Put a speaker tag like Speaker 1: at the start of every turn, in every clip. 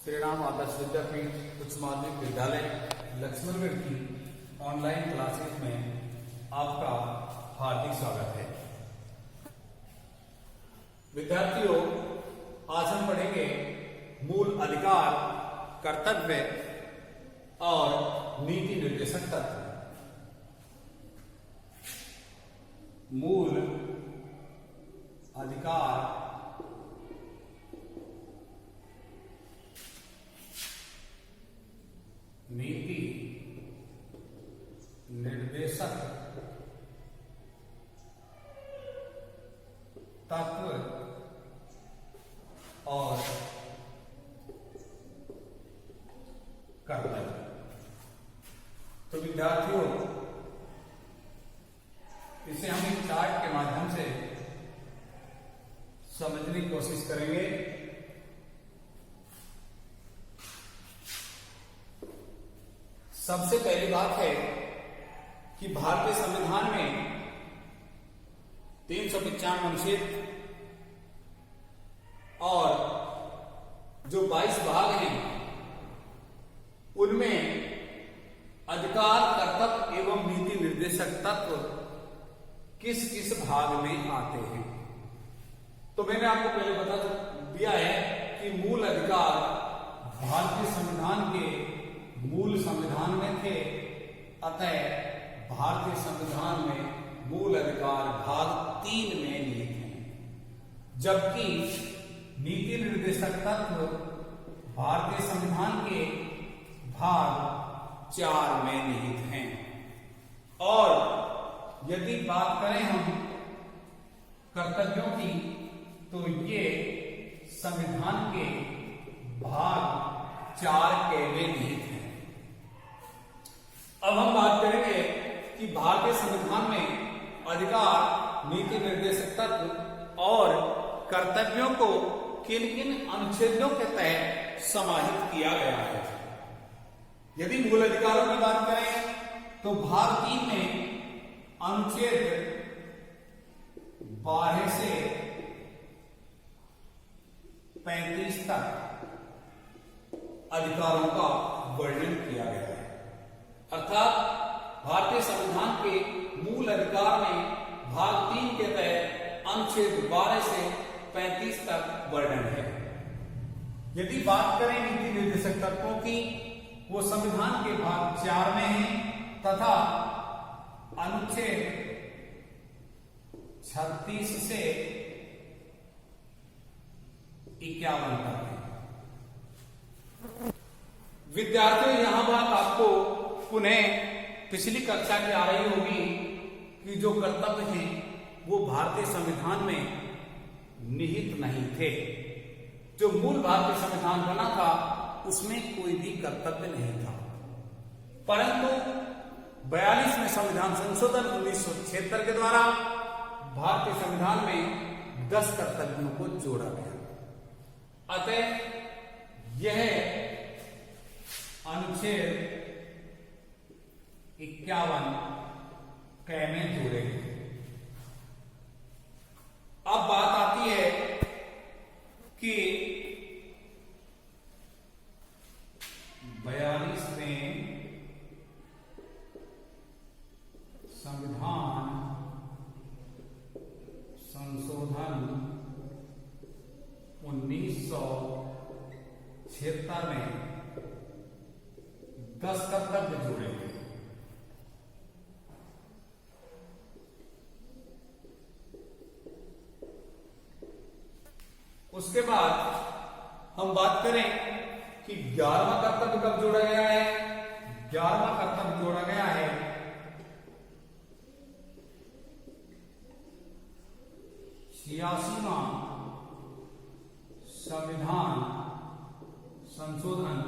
Speaker 1: श्री राम आदर्श विद्यापीठ उच्च माध्यमिक विद्यालय लक्ष्मणगढ़ की ऑनलाइन क्लासेस में आपका हार्दिक स्वागत है। विद्यार्थियों, आज हम पढ़ेंगे मूल अधिकार, कर्तव्य और नीति निर्देशक तत्व। मूल अधिकार, नीति निर्देशक तत्व और कर्तव्य। तो विद्यार्थियों, इसे हम एक चार्ट के माध्यम से समझने की कोशिश करेंगे। सबसे पहली बात है कि भारतीय संविधान में 395 अनुच्छेद और जो 22 भाग हैं उनमें अधिकार, कर्तव्य एवं नीति निर्देशक तत्व किस किस भाग में आते हैं। तो मैंने आपको पहले बता दिया है कि मूल अधिकार भारतीय संविधान के मूल संविधान में थे, अतः भारतीय संविधान में मूल अधिकार भाग 3 में निहित हैं, जबकि नीति निर्देशक तत्व भारतीय संविधान के भाग 4 में निहित हैं। और यदि बात करें हम कर्तव्यों की, तो ये संविधान के भाग 4 के में निहित हैं। अब हम बात करेंगे कि भारतीय संविधान में अधिकार, नीति निर्देशक तत्व और कर्तव्यों को किन किन अनुच्छेदों के तहत समाहित किया गया है। यदि मूल अधिकारों की बात करें तो भाग 3 में अनुच्छेद 12 से 35 तक अधिकारों का वर्णन किया गया है। अर्थात भारतीय संविधान के मूल अधिकार में भाग 3 के तहत अनुच्छेद 12 से 35 तक वर्णन है। यदि बात करें नीति निर्देशक तत्वों की, वो संविधान के भाग 4 में है तथा अनुच्छेद 36 से 51 तक है। विद्यार्थियों, यहां बात आपको पुनः पिछली कक्षा की आ रही होगी कि जो कर्तव्य हैं वो भारतीय संविधान में निहित नहीं थे। जो मूल भारतीय संविधान बना था उसमें कोई भी कर्तव्य नहीं था, परंतु 42वें संविधान संशोधन 1976 के द्वारा भारतीय संविधान में 10 कर्तव्यों को जोड़ा गया। अतः यह अनुच्छेद 51 क में जोड़े गए। अब बात आती है कि 42वें संविधान संशोधन 1976 में 10 कर्तव्य जोड़े गए। उसके बाद हम बात करें कि 11वां कर्तव्य कब जोड़ा गया है। 11वां कर्तव्य जोड़ा गया है 86वां संविधान संशोधन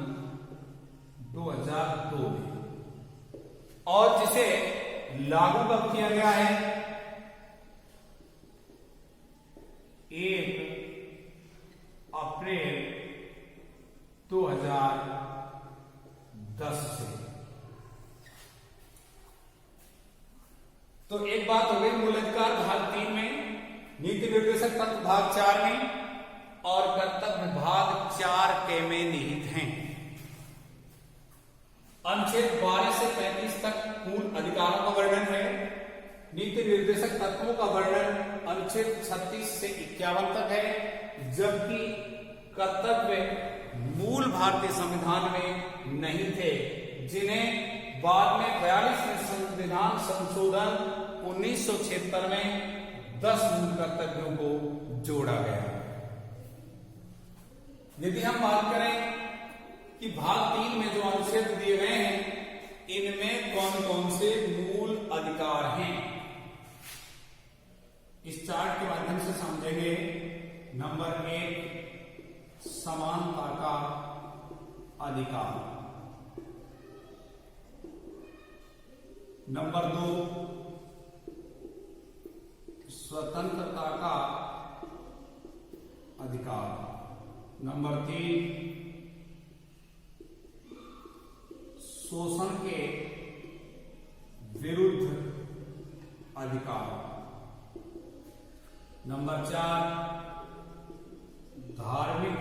Speaker 1: 2002 में, और जिसे लागू कब किया गया है 1 अप्रैल 2010 से। तो एक बात हो गई मूल अधिकार भाग 3 में, नीति निर्देशक तत्व भाग 4 में और कर्तव्य भाग 4 के में निहित है। नीति निर्देशक तत्वों का वर्णन अनुच्छेद 36 से 51 तक है, जबकि कर्तव्य मूल भारतीय संविधान में नहीं थे, जिन्हें बाद में 42वें संविधान संशोधन 1976 में 10 मूल कर्तव्यों को जोड़ा गया। यदि हम बात करें कि भाग 3 में जो अनुच्छेद दिए गए हैं, इनमें कौन कौन से मूल अधिकार हैं, इस चार्ट के माध्यम से समझेंगे। नंबर 1, समानता का अधिकार। नंबर 2, स्वतंत्रता का अधिकार। नंबर 3, शोषण के विरुद्ध अधिकार। नंबर 4, धार्मिक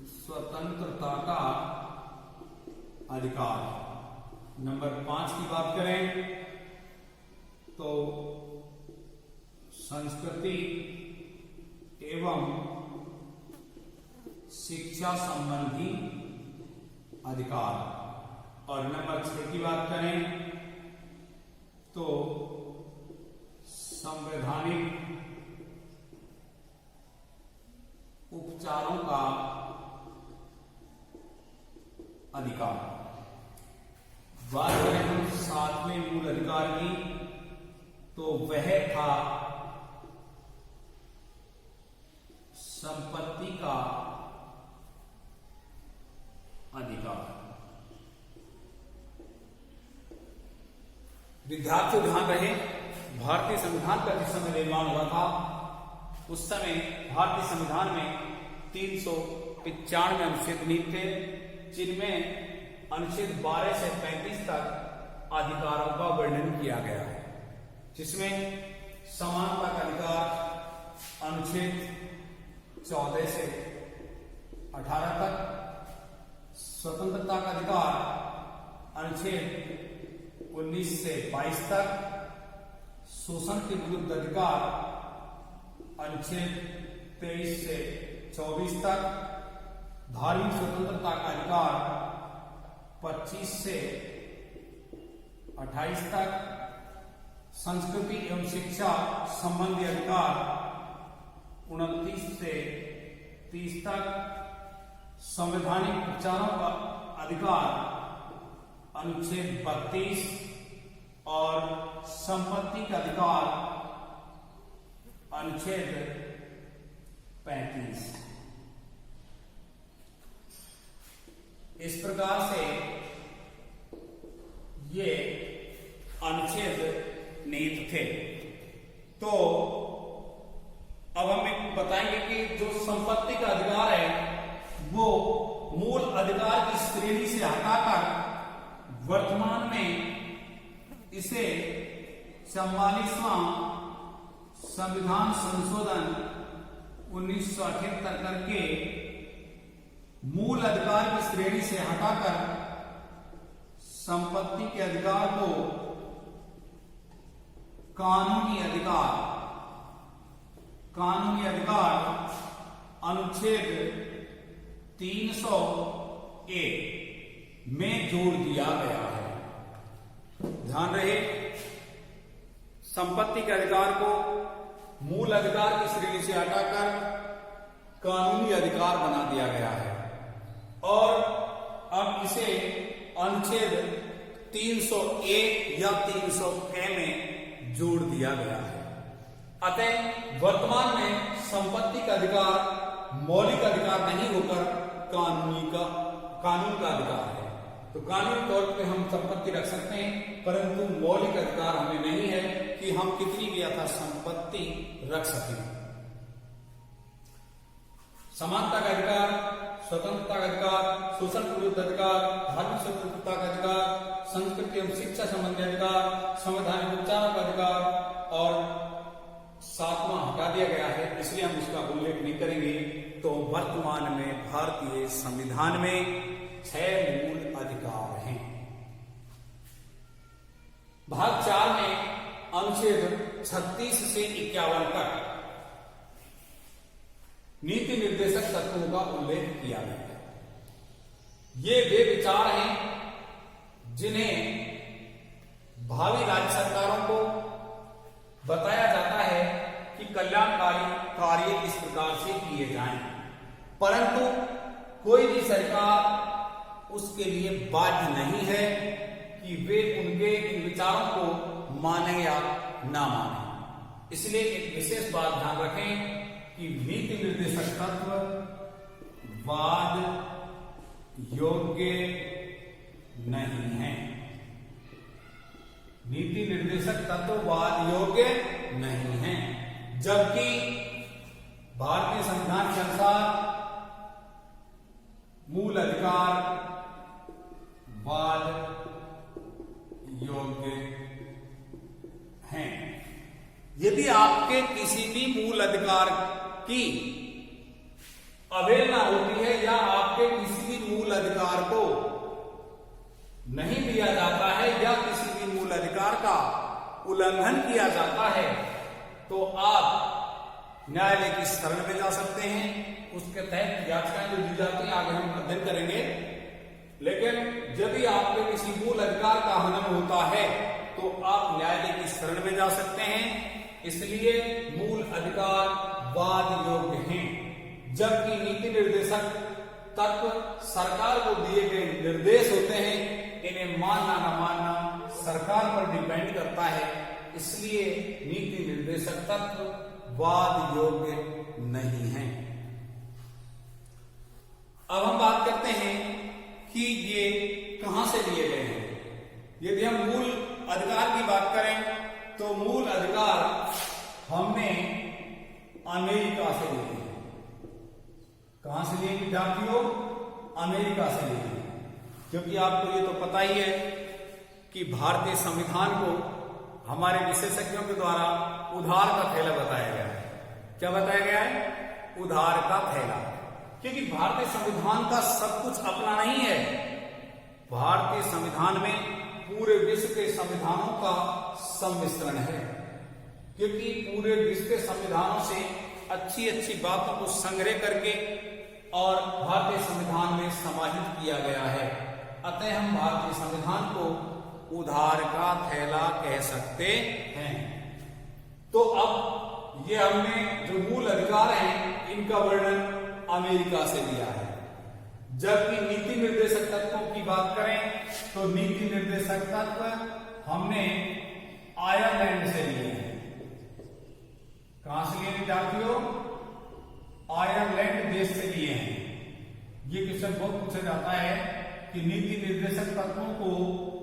Speaker 1: स्वतंत्रता का अधिकार। नंबर 5 की बात करें तो संस्कृति एवं शिक्षा संबंधी अधिकार। और नंबर 6 की बात करें तो संवैधानिक उपचारों का अधिकार। बात करें हम 7वें मूल अधिकार की, तो वह था संपत्ति का अधिकार। विद्यार्थियों ध्यान रहे, भारतीय संविधान का जिस समय निर्माण हुआ था, उस समय भारतीय संविधान में 395 अनुच्छेद निहित थे, जिनमें अनुच्छेद 12 से 35 तक अधिकारों का वर्णन किया गया है, जिसमें समानता का अधिकार अनुच्छेद 14 से 18 तक, स्वतंत्रता का अधिकार अनुच्छेद 19 से 22 तक, शोषण के विरुद्ध अधिकार अनुच्छेद 23 से 24 तक, धार्मिक स्वतंत्रता का अधिकार 25 से 28 तक, संस्कृति एवं शिक्षा संबंधी अधिकार 29 से 30 तक, संवैधानिक उपचारों का अधिकार अनुच्छेद 32 और संपत्ति का अधिकार अनुच्छेद 35। इस प्रकार से ये अनुच्छेद निहित थे। तो अब हम बताएंगे कि जो संपत्ति का अधिकार है वो मूल अधिकार की श्रेणी से हटाकर वर्तमान में इसे 44वां संविधान संशोधन 1978 करके मूल अधिकार की श्रेणी से हटाकर संपत्ति के अधिकार को कानूनी अधिकार अनुच्छेद 300A में जोड़ दिया गया है। ध्यान रहे, संपत्ति के अधिकार को मूल अधिकार की श्रेणी से हटाकर कानूनी अधिकार बना दिया गया है और अब इसे अनुच्छेद 300A या 300K में जोड़ दिया गया है। अतः वर्तमान में संपत्ति का अधिकार मौलिक अधिकार नहीं होकर कानून का अधिकार है। तो कानूनी तौर पे हम संपत्ति रख सकते हैं, परंतु मौलिक अधिकार हमें नहीं है कि हम कितनी भी यथा संपत्ति रख सकें। समानता का अधिकार, स्वतंत्रता का अधिकार, शोषण के विरुद्ध अधिकार, धार्मिक स्वतंत्रता का अधिकार, संस्कृति एवं शिक्षा संबंधी अधिकार, संवैधानिक उपचारों का अधिकार और 7वां हटा दिया गया है, इसलिए हम इसका उल्लेख नहीं करेंगे। तो वर्तमान में भारतीय संविधान में 6 मूल अधिकार हैं। भाग 4 में अनुच्छेद 36 से 51 तक नीति निर्देशक तत्वों का उल्लेख किया गया है। ये वे विचार हैं जिन्हें भावी राज्य सरकारों को बताया जाता है कि कल्याणकारी कार्य इस प्रकार से किए जाएं, परंतु कोई भी सरकार उसके लिए बाध्य नहीं है कि वे उनके इन विचारों को माने या ना माने। इसलिए एक विशेष बात ध्यान रखें कि नीति निर्देशक तत्व वाद योग्य नहीं है। नीति निर्देशक तत्व वाद योग्य नहीं है, जबकि भारतीय संविधान के अनुसार मूल अधिकार वाद योग्य हैं। यदि आपके किसी भी मूल अधिकार की अवहेलना होती है या आपके किसी भी मूल अधिकार को नहीं दिया जाता है या किसी भी मूल अधिकार का उल्लंघन किया जाता है, तो आप न्यायालय की शरण में जा सकते हैं। उसके तहत याचिकाएं जो दी जाती हैं आगे हम अध्ययन करेंगे। लेकिन यदि आपके किसी मूल अधिकार का हनन होता है तो आप न्यायालय की शरण में जा सकते हैं। इसलिए मूल अधिकार वाद योग्य हैं, जबकि नीति निर्देशक तत्व सरकार को दिए गए निर्देश होते हैं, इन्हें मानना न मानना सरकार पर डिपेंड करता है। इसलिए नीति निर्देशक तत्व वाद योग्य नहीं है। अब हम बात करते हैं कि ये कहां से लिए गए हैं। यदि हम मूल अधिकार की बात करें तो मूल अधिकार हमने अमेरिका से लिए हैं। कहां से लिए विद्यार्थियों? अमेरिका से लिए हैं, क्योंकि आपको ये तो पता ही है कि भारतीय संविधान को हमारे विशेषज्ञों के द्वारा उधार का थैला बताया गया है। क्या बताया गया है? उधार का थैला। क्योंकि भारतीय संविधान का सब कुछ अपना नहीं है। भारतीय संविधान में पूरे विश्व के संविधानों का सम्मिश्रण है, क्योंकि पूरे विश्व के संविधानों से अच्छी अच्छी बातों को संग्रह करके और भारतीय संविधान में समाहित किया गया है। अतः हम भारतीय संविधान को उधार का थैला कह सकते हैं। तो अब ये हमने जो मूल अधिकार हैं इनका वर्णन अमेरिका से दिया है। जबकि नीति निर्देशक तत्वों की बात करें तो नीति निर्देशक तत्व हमने आयरलैंड से लिए हैं। कहां से लिए विद्यार्थियों? आयरलैंड देश से लिए हैं। ये क्वेश्चन बहुत पूछा जाता है कि नीति निर्देशक तत्वों को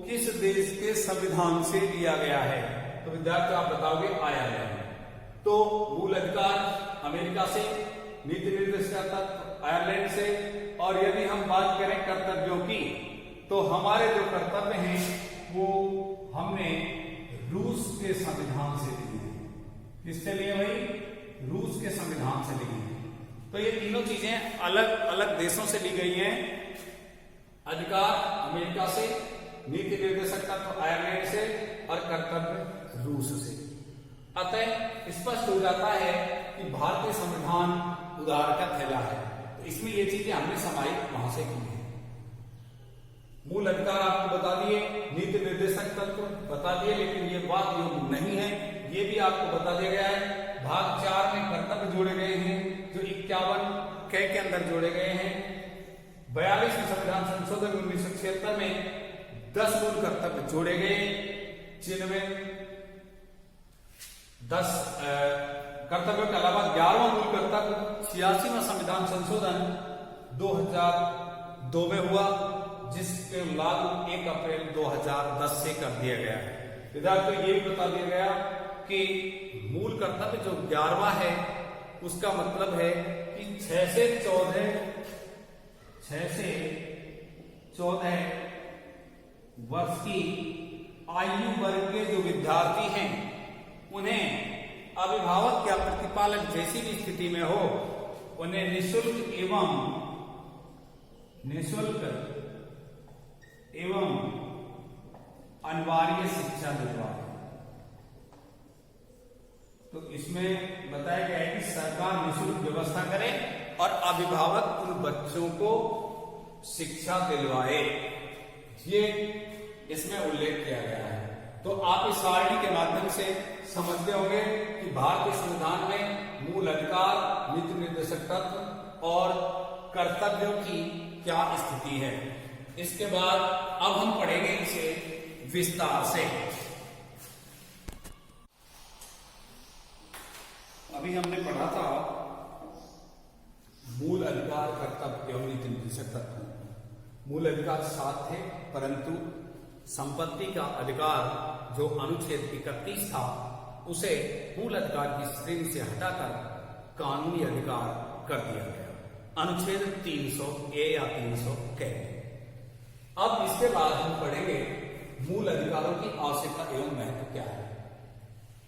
Speaker 1: किस देश के संविधान से लिया गया है, तो विद्यार्थी आप बताओगे आयरलैंड। तो मूल अधिकार अमेरिका से, नीति निर्देशक तत्व आयरलैंड से। और यदि हम बात करें कर्तव्यों की, तो हमारे जो कर्तव्य हैं वो हमने रूस के संविधान से लिए हैं। किससे लिए भाई? रूस के संविधान से लिए हैं। तो ये तीनों चीजें अलग अलग देशों से ली गई हैं। अधिकार अमेरिका से, नीति निर्देशक तत्व आयरलैंड से और कर्तव्य रूस से। अतः स्पष्ट हो जाता है कि भारतीय संविधान उधार का थैला है। तो इसमें ये चीजें हमने समाहित वहां से की है। मूल अधिकार आपको बता दिए, नीति निर्देशक तत्व बता दिए, लेकिन ये बात योग्य नहीं है, ये भी आपको बता दिया गया है। भाग 4 में कर्तव्य जोड़े गए हैं जो 51 के अंदर जोड़े गए हैं। 42वें संविधान संशोधन 1976 में 10 मूल कर्तव्य जोड़े गए, जिनमें 10 कर्तव्यों के अलावा 11वां मूल कर्तव्य 86वां संविधान संशोधन 2002 में हुआ, जिसके लागू 1 अप्रैल 2010 से कर दिया गया है। विद्यार्थियों ये भी बता दिया गया कि मूल कर्तव्य जो 11वां है उसका मतलब है कि 6 से 14 वर्ष की आयु वर्ग के जो विद्यार्थी हैं उन्हें अभिभावक या प्रतिपालक जैसी भी स्थिति में हो, उन्हें निःशुल्क एवं अनिवार्य शिक्षा दिलवाए। तो इसमें बताया गया है कि सरकार निःशुल्क व्यवस्था करे और अभिभावक उन बच्चों को शिक्षा दिलवाए, ये इसमें उल्लेख किया गया है। तो आप इस सारणी के माध्यम से समझते होंगे कि भारतीय संविधान में मूल अधिकार, नीति निर्देशक तत्व और कर्तव्यों की क्या स्थिति है। इसके बाद अब हम पढ़ेंगे इसे विस्तार से। अभी हमने पढ़ा था मूल अधिकार, कर्तव्य एवं नीति निर्देशक तत्व। मूल अधिकार 7 थे, परंतु संपत्ति का अधिकार जो अनुच्छेद 31 था उसे मूल अधिकार की श्रेणी से हटाकर कानूनी अधिकार कर दिया गया, अनुच्छेद 300A या 300K। अब इसके बाद हम पढ़ेंगे मूल अधिकारों की आवश्यकता एवं महत्व क्या है।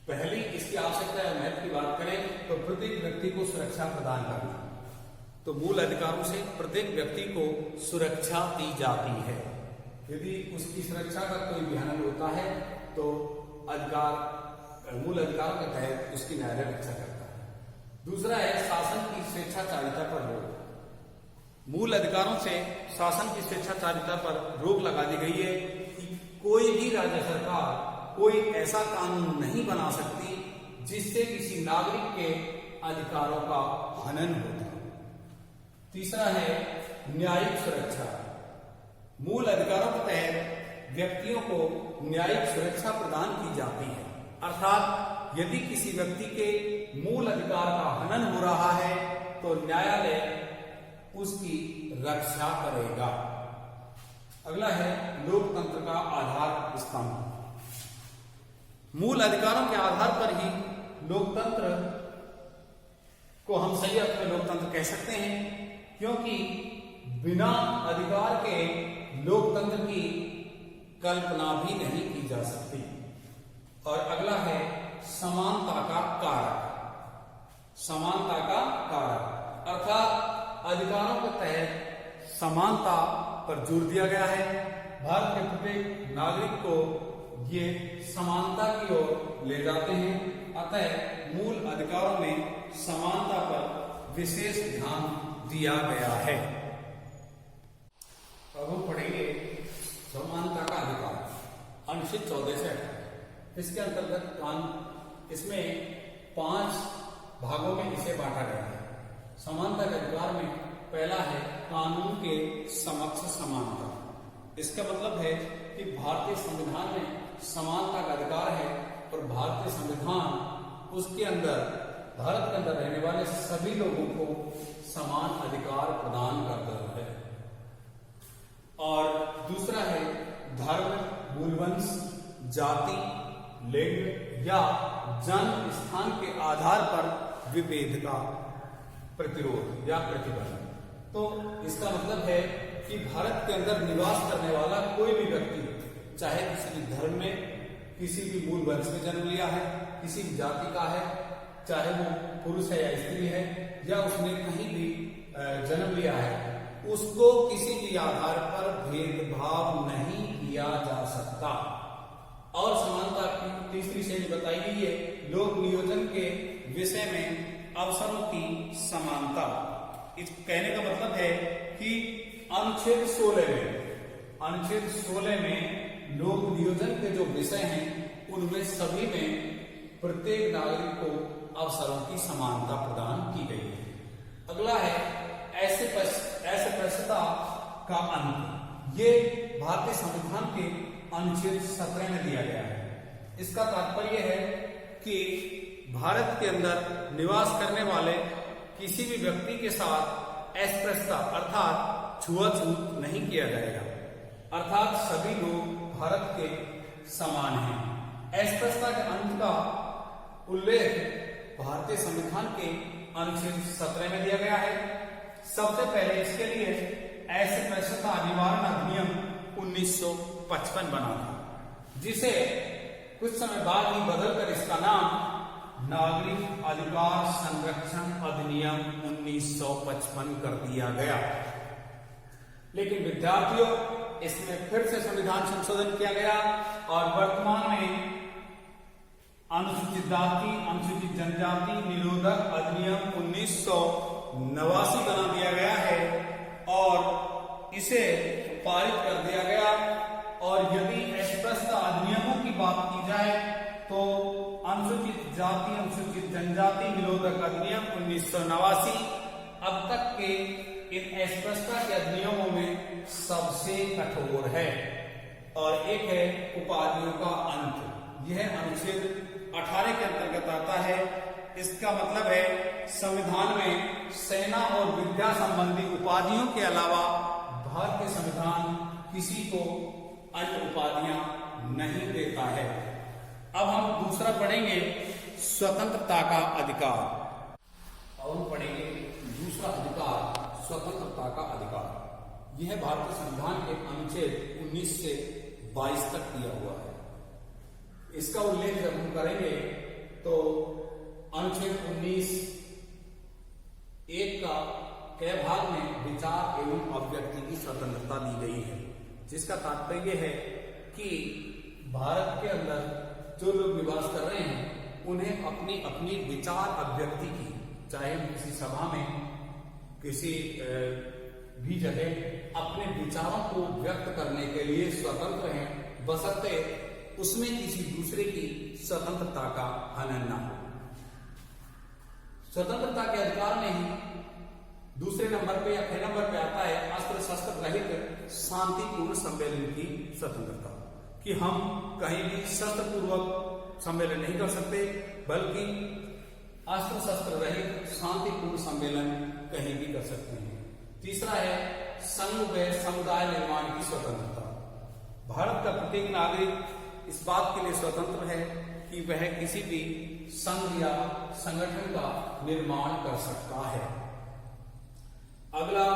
Speaker 1: पहली इसकी आवश्यकता एवं महत्व की बात करें तो प्रत्येक व्यक्ति को सुरक्षा प्रदान करना। तो मूल अधिकारों से प्रत्येक व्यक्ति को सुरक्षा दी जाती है। यदि उसकी सुरक्षा का कोई भी हनन होता है तो मूल अधिकारों के तहत उसकी न्यायालय रक्षा करता है। दूसरा है शासन की स्वेच्छाचारिता पर रोक। मूल अधिकारों से शासन की स्वेच्छाचारिता पर रोक लगा दी गई है कि कोई भी राज्य सरकार कोई ऐसा कानून नहीं बना सकती जिससे किसी नागरिक के अधिकारों का हनन होता। तीसरा है न्यायिक सुरक्षा। मूल अधिकारों के तहत व्यक्तियों को न्यायिक सुरक्षा प्रदान की जाती है, अर्थात यदि किसी व्यक्ति के मूल अधिकार का हनन हो रहा है तो न्यायालय उसकी रक्षा करेगा। अगला है लोकतंत्र का आधार स्तंभ। मूल अधिकारों के आधार पर ही लोकतंत्र को हम सही अर्थ में लोकतंत्र कह सकते हैं, क्योंकि बिना अधिकार के लोकतंत्र की कल्पना भी नहीं की जा सकती। और अगला है समानता का कारक। समानता का कारक अर्थात अधिकारों के तहत समानता पर जोर दिया गया है। भारत के प्रत्येक नागरिक को ये समानता की ओर ले जाते हैं, अतः मूल अधिकारों में समानता पर विशेष ध्यान दिया गया है। अब हम पढ़ेंगे समानता का अधिकार, अनुच्छेद 14 से 18। इसके अंतर्गत इसमें 5 भागों में इसे बांटा गया है। समानता के अधिकार में पहला है कानून के समक्ष समानता। इसका मतलब है कि भारतीय संविधान में समानता का अधिकार है और भारतीय संविधान उसके अंदर भारत के अंदर रहने वाले सभी लोगों को समान अधिकार प्रदान करता है। और दूसरा है धर्म, मूलवंश, जाति, लिंग या जन्म स्थान के आधार पर विभेद का प्रतिरोध या प्रतिबंध। तो इसका मतलब है कि भारत के अंदर निवास करने वाला कोई भी व्यक्ति, चाहे किसी भी धर्म में, किसी भी मूल वंश में जन्म लिया है, किसी भी जाति का है, चाहे वो पुरुष है या स्त्री है, या उसने कहीं भी जन्म लिया है, उसको किसी भी आधार पर भेदभाव नहीं किया जा सकता। और समानता की तीसरी श्रेणी बताई गई है लोक नियोजन के विषय में अवसरों की समानता। इस कहने का मतलब है कि अनुच्छेद 16 में लोक नियोजन के जो विषय हैं उनमें सभी में प्रत्येक नागरिक को अवसरों की समानता प्रदान की गई है। अगला है अस्पृश्यता का अंत। ये भारतीय संविधान के अनुच्छेद 17 में दिया गया है। इसका तात्पर्य है कि भारत के अंदर निवास करने वाले किसी भी व्यक्ति के साथ अस्पृश्यता अर्थात छुआछूत नहीं किया जाएगा, अर्थात सभी लोग भारत के समान हैं। अस्पृश्यता के अंत का उल्लेख भारतीय संविधान के अनुच्छेद 17 में दिया गया है। सबसे पहले इसके लिए अस्पृश्यता निवारण अधिनियम 1955 बना था, जिसे कुछ समय बाद ही बदलकर इसका नाम नागरिक अधिकार संरक्षण अधिनियम 1955 कर दिया गया। लेकिन विद्यार्थियों, इसमें फिर से संविधान संशोधन किया गया और वर्तमान में अनुसूचित जाति अनुसूचित जनजाति निरोधक अधिनियम 1989 बना दिया गया है और इसे पारित कर दिया गया। और यदि अस्पष्ट अधिनियमों की बात की जाए तो अनुसूचित जाति अनुसूचित जनजाति निरोधक अधिनियम 1989 अब तक के इन अस्पृश्यता के अधिनियमों में सबसे कठोर है। और एक है उपाधियों का अंत। यह अनुच्छेद 18 के अंतर्गत आता है। इसका मतलब है संविधान में सेना और विद्या संबंधी उपाधियों के अलावा भारतीय संविधान किसी को अन्य उपाधियां नहीं देता है। अब हम दूसरा पढ़ेंगे स्वतंत्रता का अधिकार। और हम पढ़ेंगे दूसरा अधिकार स्वतंत्रता का अधिकार। यह भारतीय संविधान के अनुच्छेद 19 से 22 तक दिया हुआ है। इसका उल्लेख जब हम करेंगे तो अनुच्छेद 19 1 का क भाग में विचार एवं अभिव्यक्ति की स्वतंत्रता दी गई है, जिसका तात्पर्य है कि भारत के अंदर जो लोग निवास कर रहे हैं उन्हें अपनी अपनी विचार अभिव्यक्ति की, चाहे किसी सभा में किसी भी जगह अपने विचारों को व्यक्त करने के लिए स्वतंत्र हैं, बशर्ते उसमें किसी दूसरे की स्वतंत्रता का हनन न हो। स्वतंत्रता के अधिकार में ही दूसरे नंबर पे या 6 नंबर पे आता है अस्त्र शस्त्र रहित शांतिपूर्ण सम्मेलन की स्वतंत्रता, कि हम कहीं भी शस्त्र पूर्वक सम्मेलन नहीं कर सकते, बल्कि अस्त्र शस्त्र रहित शांतिपूर्ण सम्मेलन कहीं भी कर सकते हैं। तीसरा है संघ व समुदाय निर्माण की स्वतंत्रता। भारत का प्रत्येक नागरिक इस बात के लिए स्वतंत्र है कि वह किसी भी संघ या संगठन का निर्माण कर सकता है। अगला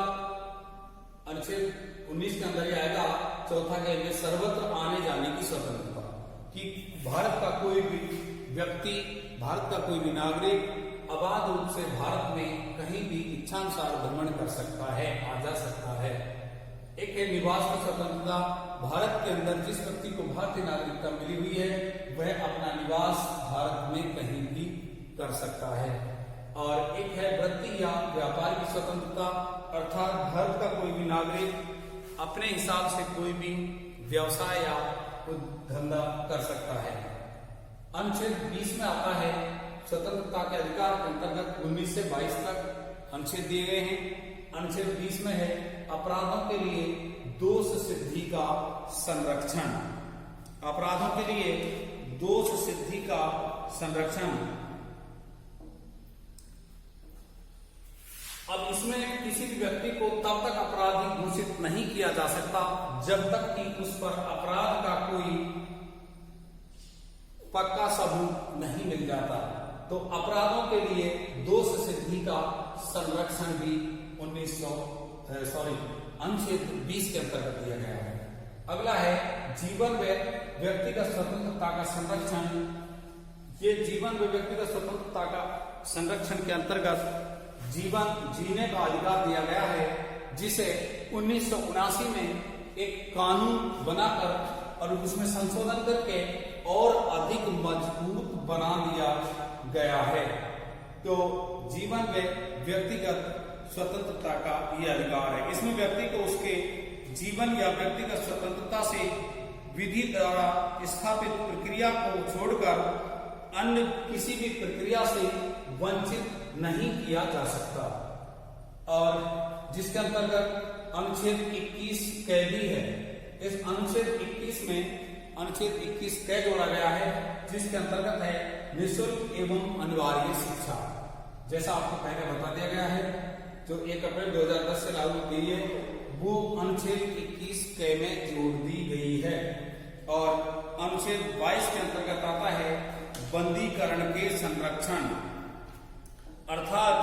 Speaker 1: अनुच्छेद 19 के अंदर ही आएगा चौथा के लिए सर्वत्र आने जाने की स्वतंत्रता, कि भारत का कोई भी व्यक्ति, भारत का कोई भी नागरिक अबाध रूप से भारत में कहीं भी इच्छानुसार भ्रमण कर सकता है, आ जा सकता है। एक है निवास की स्वतंत्रता। भारत के अंदर जिस व्यक्ति को भारतीय नागरिकता मिली हुई है वह अपना निवास भारत में कहीं भी कर सकता है। और एक है वृत्ति या व्यापार की स्वतंत्रता, अर्थात भारत का कोई भी नागरिक अपने हिसाब से कोई भी व्यवसाय या धंधा कर सकता है। अनुच्छेद 20 में आता है स्वतंत्रता के अधिकार के अंतर्गत 19 से 22 तक अनुच्छेद दिए गए हैं। अनुच्छेद 20 में है अपराधों के लिए दोष सिद्धि का संरक्षण। अपराधों के लिए दोष सिद्धि का संरक्षण। अब इसमें किसी भी व्यक्ति को तब तक अपराधी घोषित नहीं किया जा सकता जब तक कि उस पर अपराध का कोई पक्का सबूत नहीं मिल जाता। तो अपराधों के लिए दोष सिद्धि का संरक्षण भी अनुच्छेद 20 के अंतर्गत दिया गया है। अगला है जीवन व व्यक्तिगत स्वतंत्रता का संरक्षण। ये जीवन व व्यक्तिगत स्वतंत्रता का संरक्षण के अंतर्गत जीवन जीने का अधिकार दिया गया है, जिसे 1979 में एक कानून बनाकर और उसमें संशोधन करके और अधिक मजबूत बना दिया गया है। तो जीवन व व्यक्तिगत स्वतंत्रता का यह अधिकार है। इसमें व्यक्ति को उसके जीवन या व्यक्तिगत स्वतंत्रता से विधि द्वारा स्थापित प्रक्रिया को छोड़कर अन्य किसी भी प्रक्रिया से वंचित नहीं किया जा सकता। और जिसके अंतर्गत अनुच्छेद 21 क भी है। इस अनुच्छेद 21 में अनुच्छेद 21 क जोड़ा गया है, जिसके अंतर्गत है निःशुल्क एवं अनिवार्य शिक्षा। जैसा आपको पहले बता दिया गया है, जो 1 अप्रैल 2010 से लागू की है, वो अनुच्छेद 21 क में जोड़ दी गई है। और अनुच्छेद 22 के अंतर्गत आता है बंदीकरण के संरक्षण। अर्थात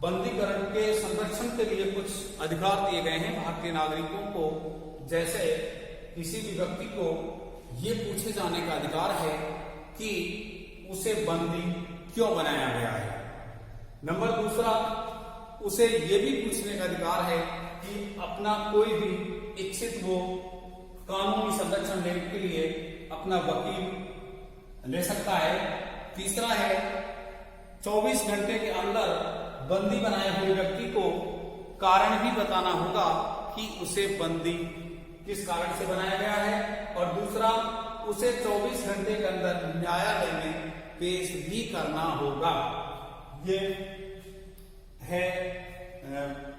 Speaker 1: बंदीकरण के संरक्षण के लिए कुछ अधिकार दिए गए हैं भारतीय नागरिकों को। जैसे किसी भी व्यक्ति को ये पूछे जाने का अधिकार है कि उसे बंदी क्यों बनाया गया है। नंबर दूसरा, उसे ये भी पूछने का अधिकार है कि अपना कोई भी इच्छित वो कानूनी संरक्षण लेने के लिए अपना वकील ले सकता है। तीसरा है 24 घंटे के अंदर बंदी बनाए हुए व्यक्ति को कारण भी बताना होगा कि उसे बंदी किस कारण से बनाया गया है, और दूसरा उसे 24 घंटे के अंदर न्यायालय में पेश भी करना होगा। ये है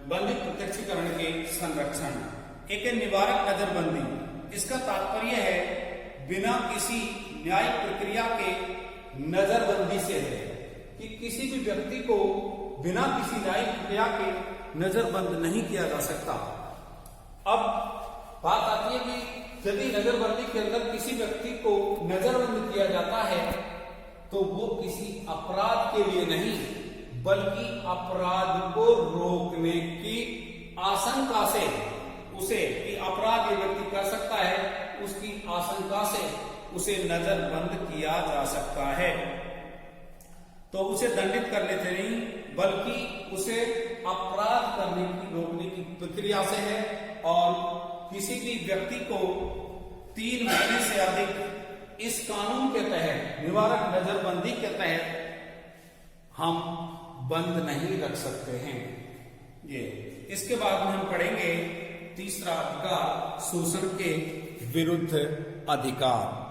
Speaker 1: बंदी प्रत्यक्षीकरण के संरक्षण। एक है निवारक नजरबंदी। इसका तात्पर्य है बिना किसी न्यायिक प्रक्रिया के नजरबंदी से है कि किसी भी व्यक्ति को बिना किसी न्यायिक प्रक्रिया के नजरबंद नहीं किया जा सकता। अब बात आती है कि यदि नजरबंदी के अंदर किसी व्यक्ति को नजरबंद किया जाता है तो वो किसी अपराध के लिए नहीं बल्कि अपराध को रोकने की आशंका से, उसे कि अपराध ये व्यक्ति कर सकता है उसकी आशंका से उसे नजरबंद किया जा सकता है। तो उसे दंडित करने से नहीं बल्कि उसे अपराध करने की रोकने की प्रक्रिया से है। और किसी भी व्यक्ति को 3 महीने से अधिक इस कानून के तहत, निवारक नजरबंदी के तहत हम बंद नहीं रख सकते हैं। ये इसके बाद में हम पढ़ेंगे तीसरा अधिकार, शोषण के विरुद्ध अधिकार।